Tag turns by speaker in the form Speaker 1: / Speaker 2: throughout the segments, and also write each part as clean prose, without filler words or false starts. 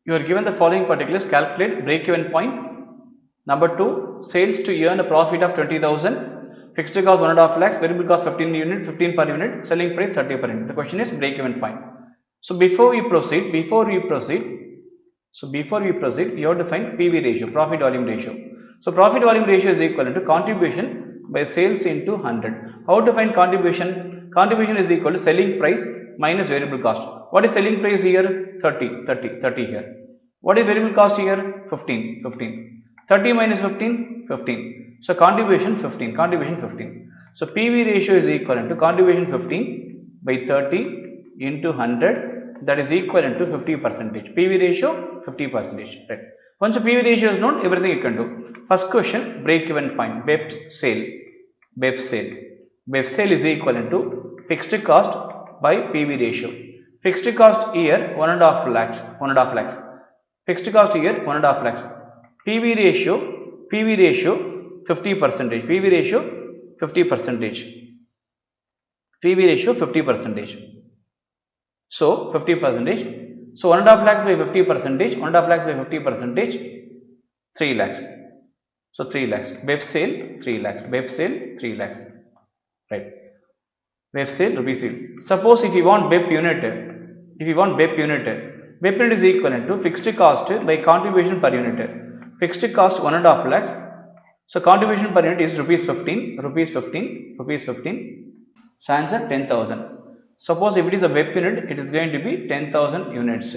Speaker 1: You are given the following particulars. Calculate break-even point. Number 2, sales to earn a profit of 20,000. Fixed cost 1.5 lakhs. Variable cost 15 per unit. Selling price 30 per unit. The question is break-even point. So before we proceed, you have to find PV ratio, profit volume ratio. So profit volume ratio is equal to contribution by sales into 100. How to find contribution? Contribution is equal to selling price minus variable cost. What is selling price here? 30 here. What is variable cost here? 15. 30 minus 15. So contribution 15. So PV ratio is equal to contribution 15 by 30 into 100, that is equal to 50%. PV ratio 50%. Right. Once the PV ratio is known, everything you can do. First question, break-even point, BEP sale. BEP sale is equal to fixed cost by PV ratio. Fixed cost here 1.5 lakhs. Fixed cost here 1.5 lakhs. PV ratio 50%. PV ratio 50%. So 50%. So 1.5 lakhs by 50%. 3 lakhs. So 3 lakhs. BEP sale 3 lakhs. Right. BEP sale rupees 3. Suppose if you want BEP unit, BEP unit is equal to fixed cost by contribution per unit. Fixed cost 1.5 lakhs. So contribution per unit is rupees 15. So answer 10,000. Suppose if it is a BEP unit, it is going to be 10,000 units.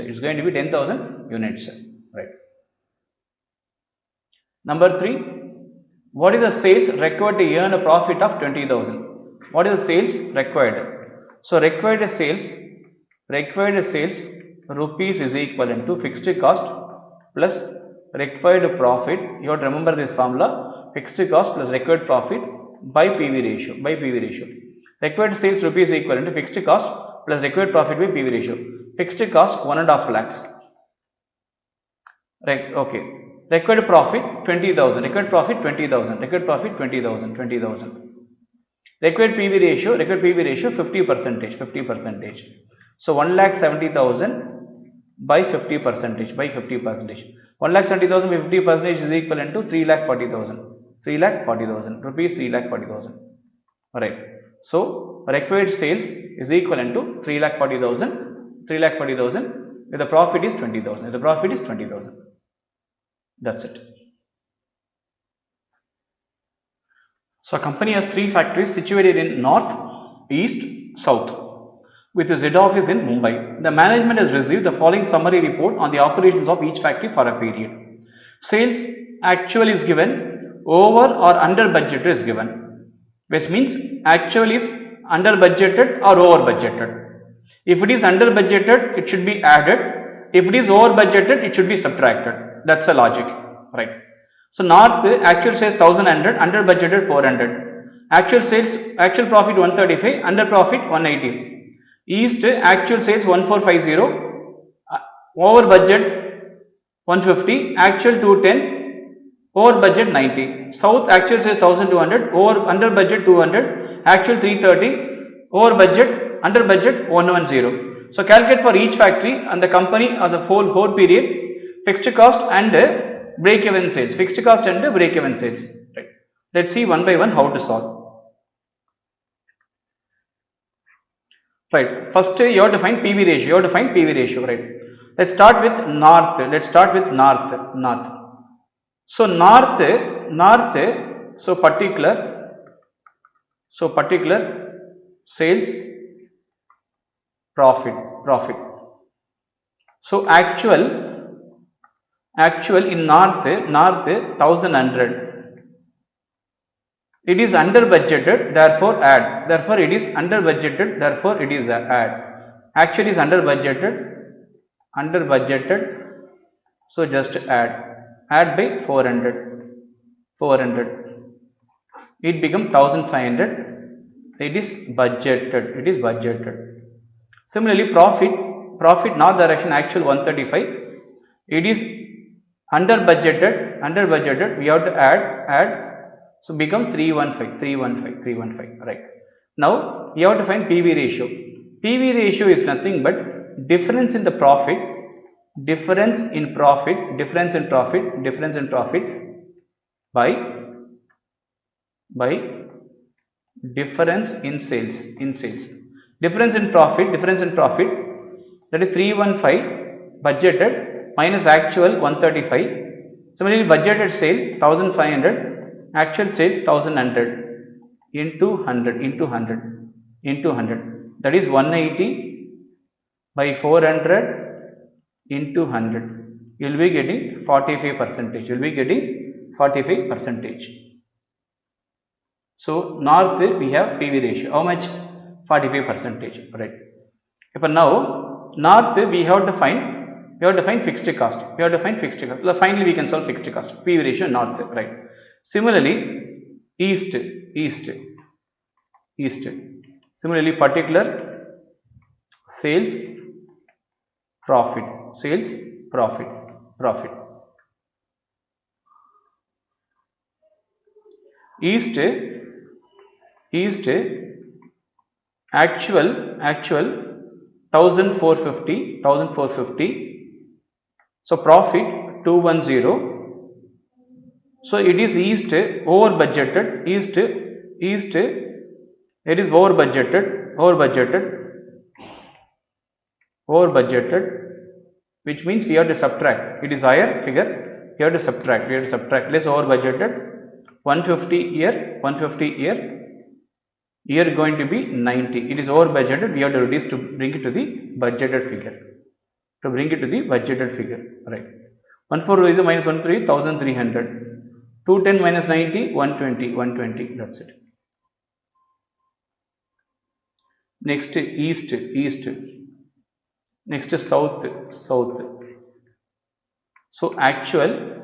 Speaker 1: Right. Number 3. What is the sales required to earn a profit of 20,000? What is the sales required? So required sales rupees is equal to fixed cost plus required profit. You have to remember this formula: fixed cost plus required profit by PV ratio. Required sales rupees equal to fixed cost plus required profit by PV ratio. Fixed cost 1.5 lakhs. Right. Okay. Required profit 20,000. Required profit 20,000. Required PV ratio 50%. So 1,70,000 by 50%. 1,70,000 by 50% is equal to 3,40,000. Rupees 3,40,000. Alright. So required sales is equal to 3,40,000. If the profit is 20,000. That's it. So a company has 3 factories situated in north, east, south, with its head office in Mumbai. The management has received the following summary report on the operations of each factory for a period. Sales actual is given, over or under budgeted is given, which means actual is under budgeted or over budgeted. If it is under budgeted, it should be added. If it is over budgeted, it should be subtracted. That's the logic, right? So north actual sales 1,100, under budgeted 400. Actual profit 135, under profit 180. East actual sales 1450, over budget 150, actual 210, over budget 90. South actual sales 1,200, under budget 200, actual 330, over budget, under budget 110. So calculate for each factory and the company as a whole period fixed cost and break-even sales. Right. Let's see one by one how to solve. Right. First you have to find PV ratio. Right. Let's start with north. So north. So particular sales profit. So actual in north 1,100. It is under budgeted, therefore add. It is under budgeted, therefore it is add. Actually is under budgeted. So just add by 400. It becomes 1,500. It is budgeted. Similarly, profit north direction actual 135. It is under budgeted. We have to add. So become 315. Right. Now you have to find PV ratio. PV ratio is nothing but difference in the profit difference in profit by difference in sales difference in profit that is 315 budgeted minus actual 135. Similarly, budgeted sale 1500, actual sale 1100 into 100 that is 180 by 400 into 100. You will be getting 45%. You will be getting 45%. So north we have PV ratio. How much? 45%. Right. But now north we have to find fixed cost. Finally, we can solve fixed cost. PV ratio north. Right. Similarly, east. Similarly, particular sales profit. East actual 1450. So profit 210. So it is east over budgeted. It is over budgeted, which means we have to subtract. It is higher figure. We have to subtract. Less over budgeted. 150 here. Here going to be 90. It is over budgeted. We have to reduce to bring it to the budgeted figure. Right. 140 is a minus 13, 1300. 210 minus 90, 120. That's it. Next east. Next south. So actual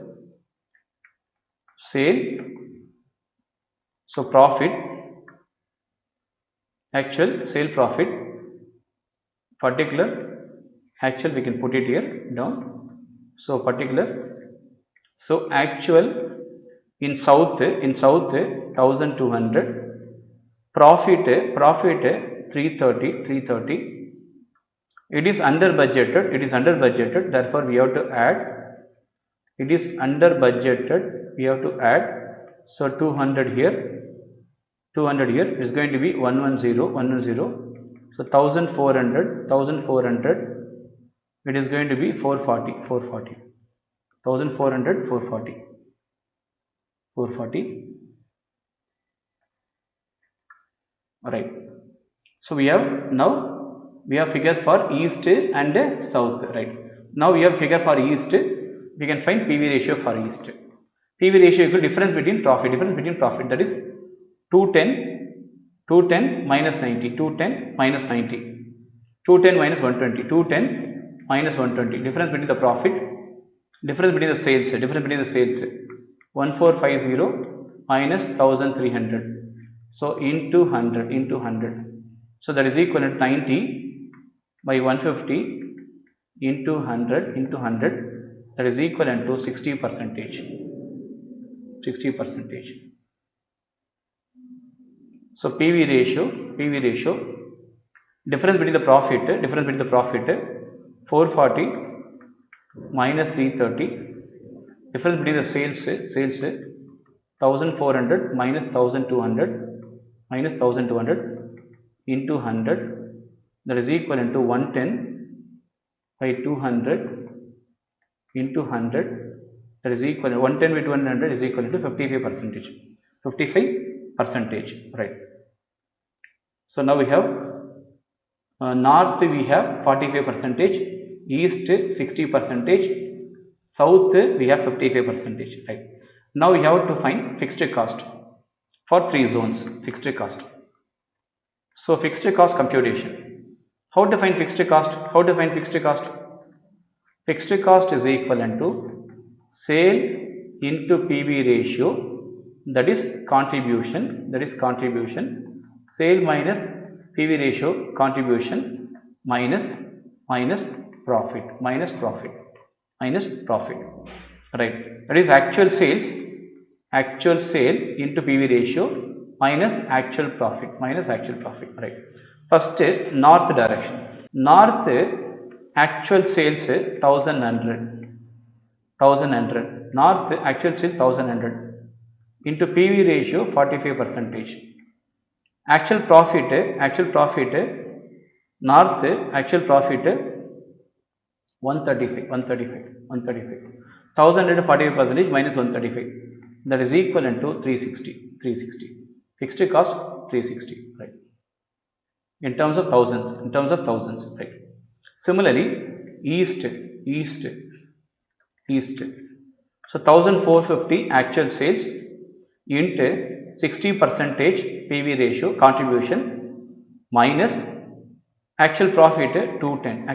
Speaker 1: sale. So profit. Actual sale profit. Particular. Actual we can put it here down. So particular. So actual in south 1200. Profit 330. It is under budgeted. Therefore, we have to add. It is under budgeted. We have to add. So 200 here. Is going to be 110. So 1400. It is going to be 440. 1400, 440. Right. So we have figures for east and south. Right. Now we have figure for east. We can find PV ratio for east. PV ratio equal difference between profit. That is 210 minus 90. 210 minus 90. 210 minus 120. 210 minus 120. Difference between the profit. Difference between the sales. 1450 minus 1300. So into 100. So that is equal to 90 by 150 into 100. That is equivalent to 60%. So PV ratio. Difference between the profit. 440 minus 330. Difference between the sales 1400 minus 1200 into 100. That is equivalent to 110 by 200 into 100. That is equal to 110 by 200 is equal to 55%. 55%. Right. So now we have north we have 45%, east 60%, south we have 55%. Right. Now we have to find fixed cost for 3 zones. So fixed cost computation. How to find fixed cost? Fixed cost is equivalent to sale into PV ratio, that is contribution. Sale minus PV ratio contribution minus profit. Right. That is actual sale into PV ratio minus actual profit. Right. First north direction. North actual sales 1100, north actual sales 1100 into PV ratio 45%. Actual profit north actual profit 135 1100 45% minus 135, that is equivalent to 360. Fixed cost 360, right, in terms of thousands, right. Similarly, east, so 1450 actual sales into 60% PV ratio contribution minus actual profit 210,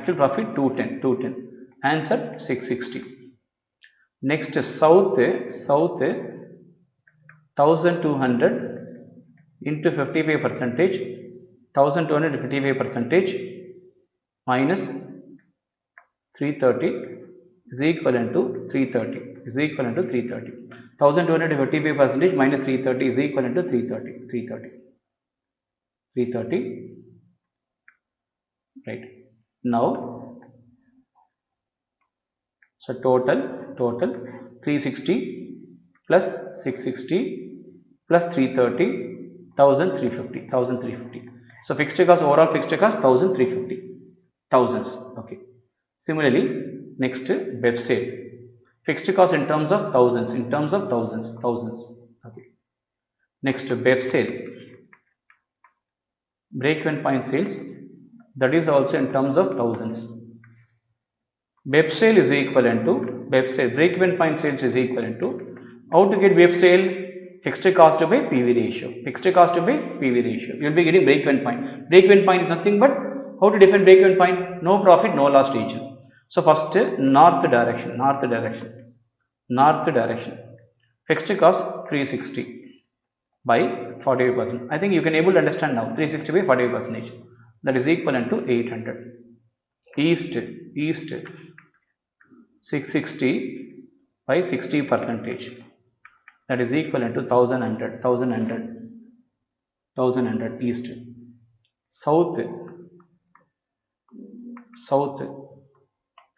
Speaker 1: answer 660. Next, south 1200 into 55%, 1200 55% minus 330 is equivalent to 330, 1200 55% minus 330 is equivalent to 330, right. Now, so total 360 plus 660 plus 330, 1350. So fixed cost, overall fixed cost 1350, thousands, okay. Similarly, next, website fixed cost in terms of thousands, okay. Next, website break-even point sales, that is also in terms of thousands. Web sale is equivalent to break-even point sales is equivalent to, how to get web sale? Fixed cost by PV ratio. You will be getting break-even point. Break-even point is nothing but, how to define break-even point? No profit, no loss region. So first, north direction. Fixed cost 360 by 45%. I think you can able to understand now. 360 by 45%. That is equivalent to 800. East 660 by 60%. That is equivalent to 1100 east. South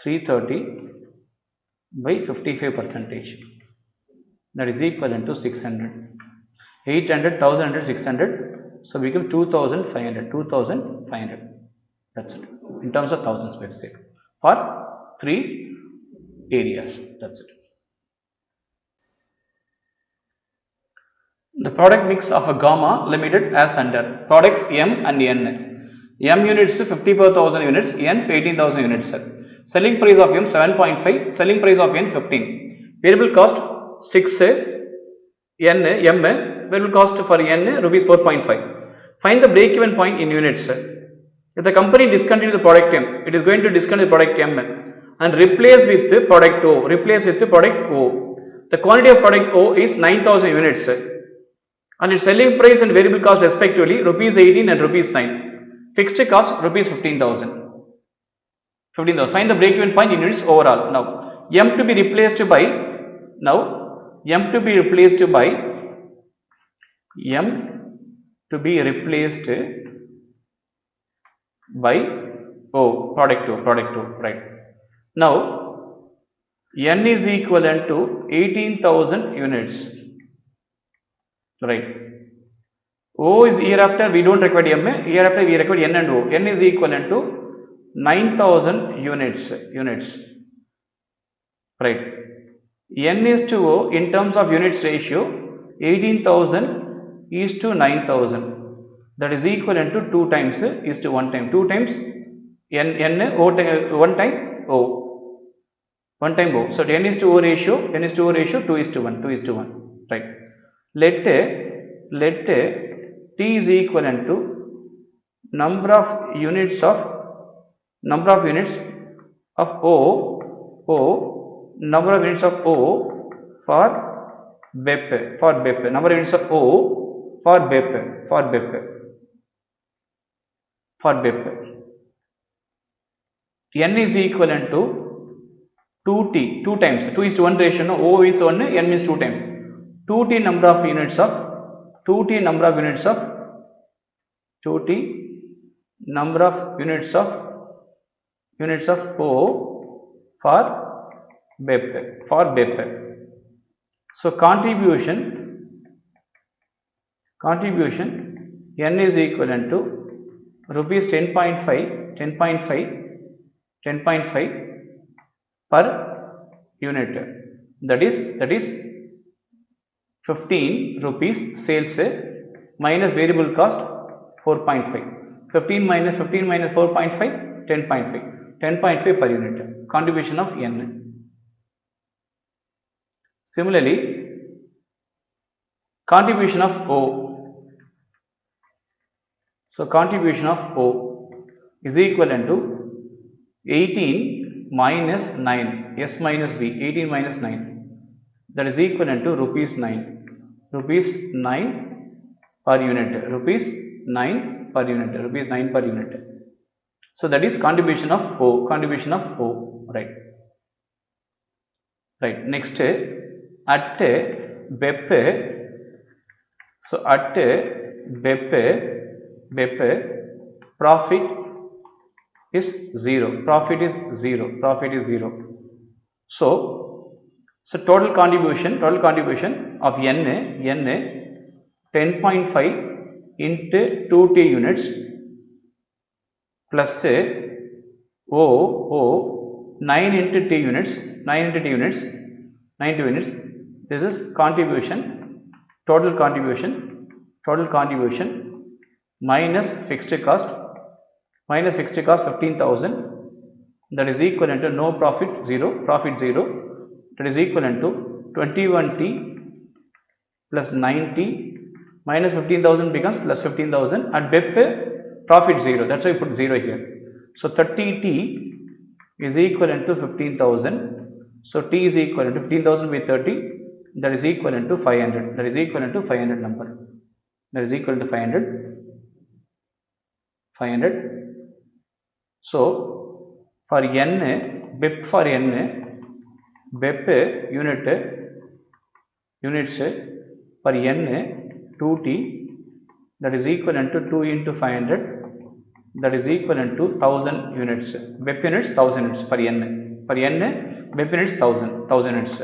Speaker 1: 330 by 55%. That is equivalent to 600. 800, 1100, 600. So become 2500. That's it. In terms of thousands website for 3 areas. That's it. The product mix of a Gamma Limited as under. Products M and N. M units 54,000 units, N 18,000 units. Selling price of M 7.5, selling price of N 15. Variable cost 6 N M, variable cost for N rupees 4.5. Find the break-even point in units. If the company discontinues the product M, it is going to discontinue the product M and replace with the product O. The quantity of product O is 9,000 units and its selling price and variable cost respectively rupees 18 and rupees 9. Fixed cost rupees 15,000. Find the break-even point in units overall. Now, M to be replaced by O, product O, right. Now, N is equivalent to 18,000 units, right. O is hereafter we don't require M, hereafter we require N and O. N is equivalent to 9,000 units, right. N is to O in terms of units ratio 18,000 is to 9,000, that is equivalent to 2 times is to 1 time. 2 times N O, 1 time O. So N is to O ratio 2 is to 1, right. Let T is equivalent to number of units of O, number of units of O for BEP, number of units of O for BEP. N is equivalent to 2T, 2 times, 2 is to 1 ratio, no? O is 1, N means 2 times. 2T number of units of units of O for BEP. So contribution N is equivalent to rupees 10.5 per unit. That is 15 rupees sales minus variable cost 4.5. 15 minus 4.5, 10.5 per unit. Contribution of N. Similarly, contribution of O. So contribution of O is equivalent to 18 minus 9, S minus V, 18 minus 9, that is equivalent to rupees 9 per unit, rupees 9 per unit. So that is contribution of O, right. Next, at BEP, so at BEP profit is 0. So total contribution of N 10.5 into 2T units plus O 9 into T units. This is total contribution minus fixed cost 15,000, that is equivalent to no profit 0, that is equivalent to 21T plus 9T minus 15,000 becomes plus 15,000. At BEP profit 0, that's why we put 0 here. So 30T is equivalent to 15,000. So T is equivalent to 15,000 by 30, that is equivalent to 500. That is equivalent to 500 number. That is equal to 500. So for N, BEP for N, BEP units for N 2T, that is equivalent to 2 into 500, that is equivalent to 1000 units. BEP units 1000 units per N. BEP units 1000 units.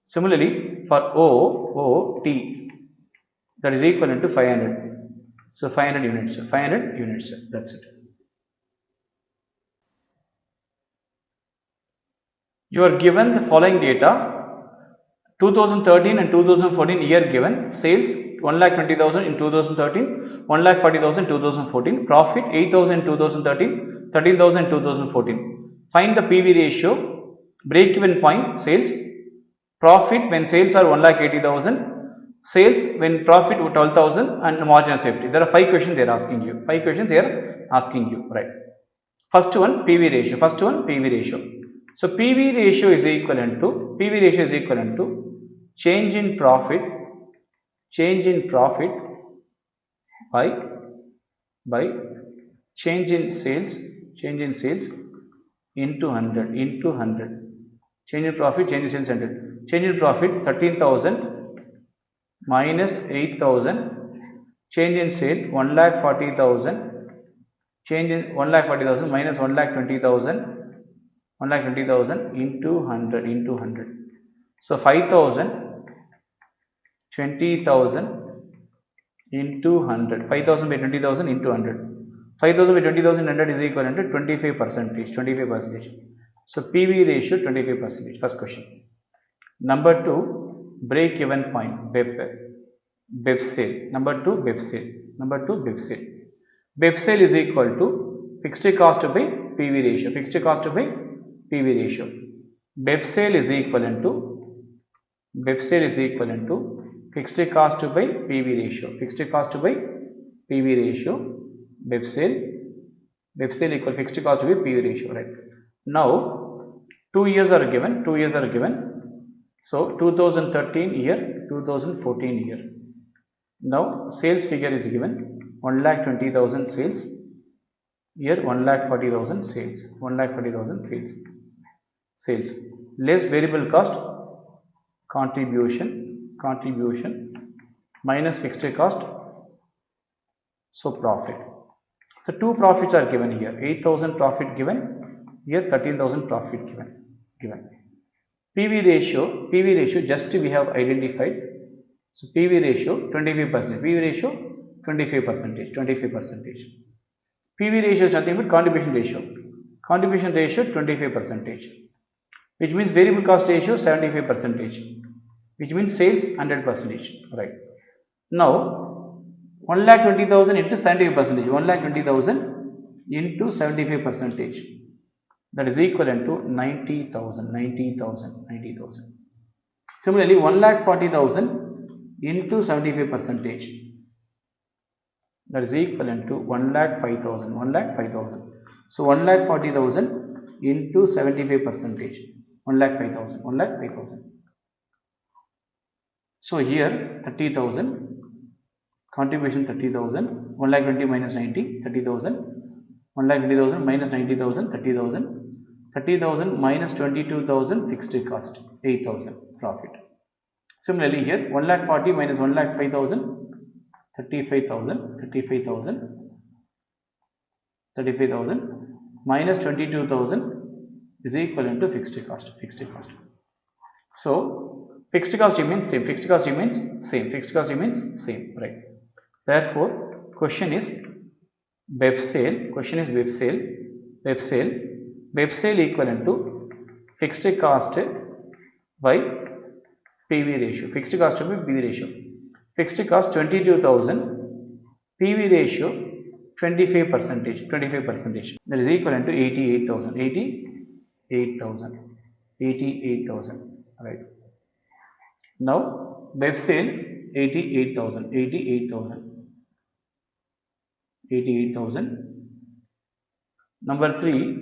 Speaker 1: Similarly, for OT, that is equivalent to 500. So 500 units. That's it. You are given the following data: 2013 and 2014 year given. Sales 1,20,000 in 2013, 1,40,000 in 2014. Profit 8,000 in 2013, 13,000 in 2014. Find the PV ratio, break-even point, sales, profit when sales are 1,80,000, sales when profit 12,000, and margin of safety. There are 5 questions they are asking you. Right? First one PV ratio. So PV ratio is equivalent to change in profit by change in sales into 100. Change in profit, change in sales 100. Change in profit 13,000 minus 8,000. Change in sale 1,40,000. Change in 1,40,000 minus 1,20,000. 1,20,000 into 100. So 5,000, 20,000 into 100. 5,000 by 20,000 into 100. 5,000 by 20,000 100 is equivalent to 25%. So PV ratio 25%. First question. Number 2, break-even point, BEP sale. Number 2, BEP sale. BEP sale is equal to fixed cost by PV ratio. BEP sale is equivalent to fixed cost by PV ratio. BEP sale equal fixed cost by PV ratio, right? Now 2 years are given. So 2013 year, 2014 year. Now sales figure is given, 1,20,000 sales, here 1,40,000 sales, less variable cost, contribution minus fixed cost, so profit. So two profits are given here, 8,000 profit given, here 13,000 profit given. PV ratio just we have identified. So PV ratio 25%, PV ratio 25%, 25%. PV ratio is nothing but contribution ratio. Contribution ratio 25%, which means variable cost ratio 75%, which means sales 100%. Right. Now 1,20,000 into 75%, 1,20,000 into 75%, that is equivalent to 90,000, 90,000, 90,000. Similarly, 1,40,000 into 75%, that is equivalent to 1,05,000, 1,05,000. So 1,40,000 into 75%, 1,05,000, 1,05,000. So here 30,000, contribution 30,000, 1,20,000 minus 90, 30,000, 1,20,000 minus 90,000, 30,000, 30,000 minus 22,000 fixed cost, 8,000 profit. Similarly here 1,40,000 minus 1,05,000, 35,000, 35,000, 35,000 minus 22,000 is equivalent to fixed cost, fixed cost. So fixed cost remains same, fixed cost remains same, fixed cost remains same, right? Therefore, question is web sale, web sale equivalent to fixed cost by PV ratio, fixed cost by PV ratio. Fixed cost 22,000, PV ratio 25%, 25%, that is equivalent to 88,000, 88,000, 88,000, right? Now web sale 88,000, 88,000, 88,000. Number 3,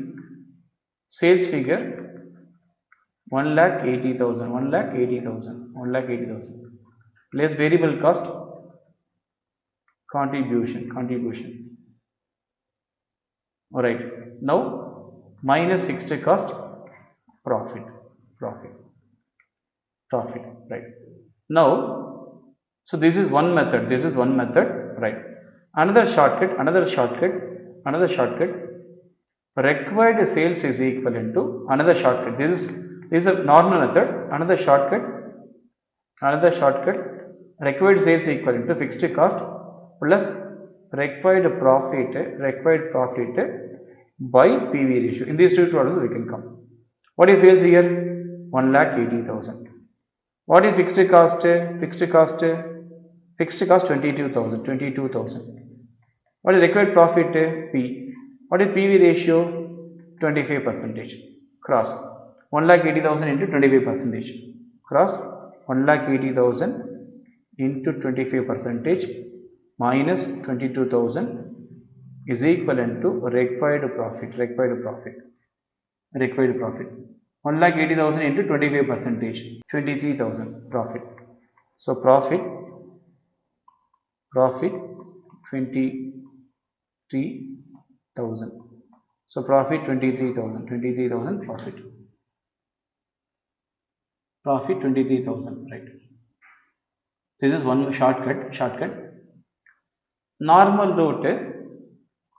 Speaker 1: sales figure 1,80,000, 1,80,000, 1,80,000. Less variable cost, contribution. Alright, now minus fixed cost, profit, right? Now, so this is one method, right? Another shortcut, required sales is equivalent to another shortcut. This is a normal method. Another shortcut, required sales equivalent to fixed cost plus required profit by PV ratio. In these two terms we can come. What is sales here? 1,80,000. What is fixed cost? Fixed cost 22,000, 22,000. What is required profit? P. What is PV ratio? 25%. Cross 1,80,000 into 25%. Cross 1,80,000 into 25% minus 22,000 is equivalent to required profit. 1,80,000 into 25%, 23,000 profit. So profit 23,000. So profit 23,000 profit. Profit 23,000, right? This is one shortcut. Normal route,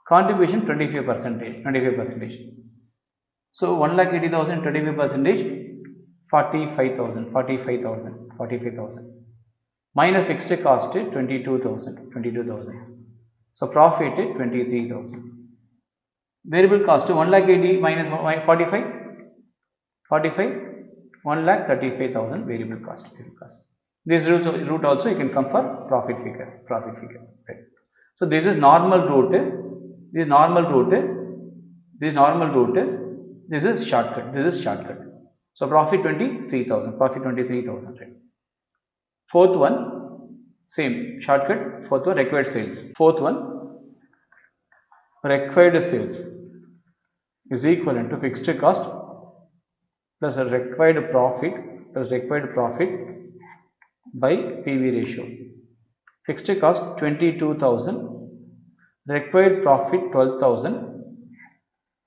Speaker 1: contribution 25%. So 1,80,000 25%, 45,000. Minus fixed cost 22,000. So profit 23,000. Variable cost 1,80,000 minus 45, 1,35,000 variable cost. This route also you can come for profit figure. Right? So this is normal route. This is shortcut. So profit 23,000. Right? Fourth one, same shortcut. Fourth one, required sales. Fourth one, required sales is equivalent to fixed cost plus required profit by PV ratio. Fixed cost 22,000, required profit 12,000,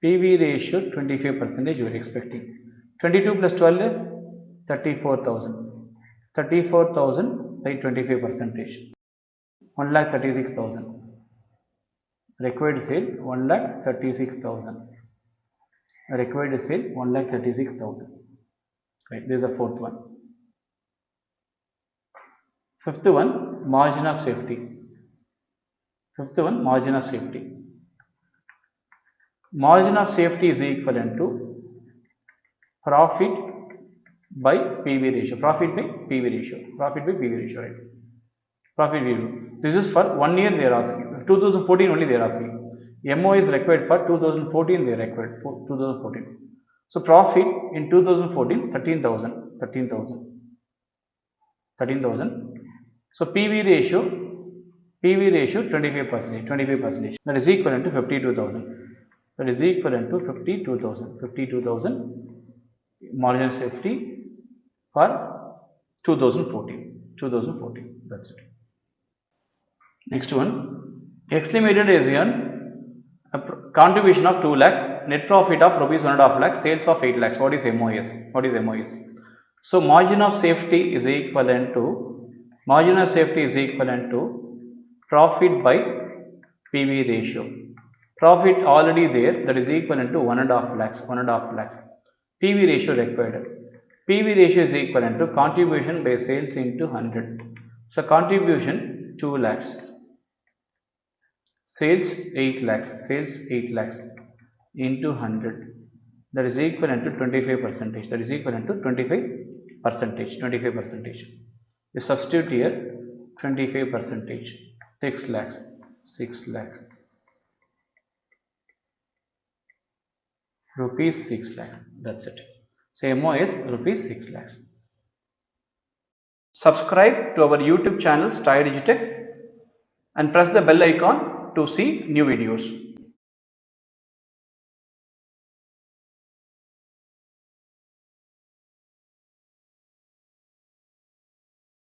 Speaker 1: PV ratio 25% you are expecting. 22 plus 12, 34,000. 34,000 by 25%, 1,36,000. Required sale 1,36,000. Required sale 1,36,000. Right, this is the fourth one. Fifth one, margin of safety. Fifth one, margin of safety. Margin of safety is equivalent to profit by PV ratio. Profit by PV ratio. Profit by PV ratio, right? Profit value. This is for 1 year they are asking. 2014 only they are asking. MO is required for 2014 they are required for 2014. So profit in 2014 13,000. 13,000. So PV ratio 25%. 25%. That is equivalent to 52,000. That is equivalent to 52,000. 52,000 margin safety for 2014. 2014. That's it. Next one, X Limited is earned a contribution of 2 lakhs, net profit of rupees 1.5 lakhs, sales of 8 lakhs. What is MOS? What is MOS? So margin of safety is equivalent to profit by PV ratio. Profit already there, that is equivalent to 1.5 lakhs. 1.5 lakhs. PV ratio required. PV ratio is equivalent to contribution by sales into 100. So contribution 2 lakhs. Sales 8 lakhs into 100, that is equivalent to 25%. That is equivalent to 25%. We substitute here 25%. 6 lakhs. Rupees 6 lakhs. That's it. So MO is rupees 6 lakhs. Subscribe to our YouTube channel Style Digitech and press the bell icon to see new videos.